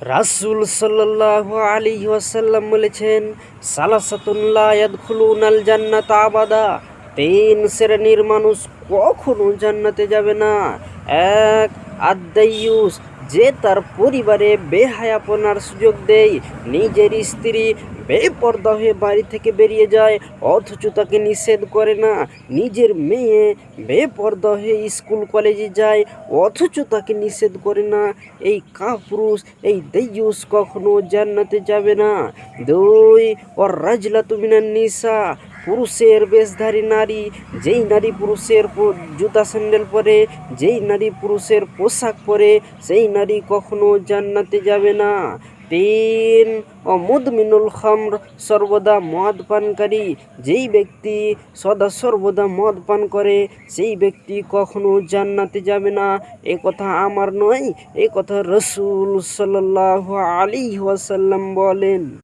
রাসূল সাল্লাল্লাহু আলাইহি ওয়াসাল্লাম বলেছেন, সালাসাতুন লা ইয়াদখুলুনাল জান্নাতা আবাদা, তিন শ্রেণীর মানুষ কখনো জান্নাতে যাবে না। এক, আদ-দাইয়ুস, যে তার পরিবারে বেহায়াপনার সুযোগ দেয়, নিজের স্ত্রী বেপরদা হয়ে বাড়ি থেকে বেরিয়ে যায় অথচ তাকে নিষেধ করে না, নিজের মেয়ে বেপরদা হয়ে স্কুল কলেজে যায় অথচ তাকে নিষেধ করে না, এই কাপুরুষ, এই দাইয়ুস কখনো জান্নাতে যাবে না। দুই, ওর রাজলাতু মিনান নিসা, পুরুষের বেশধারী নারী, যেই নারী পুরুষের জুতা স্যান্ডেল পরে, যেই নারী পুরুষের পোশাক পরে, সেই নারী কখনো জান্নাতে যাবে না। তিন, ও মুদমিনুল খামর, সর্বদা মদ পানকারী, যেই ব্যক্তি সর্বদা মদ পান করে সেই ব্যক্তি কখনো জান্নাতে যাবে না। এ কথা আমার নয়, এ কথা রাসূল সাল্লাল্লাহু আলাইহি ওয়াসাল্লাম বলেন।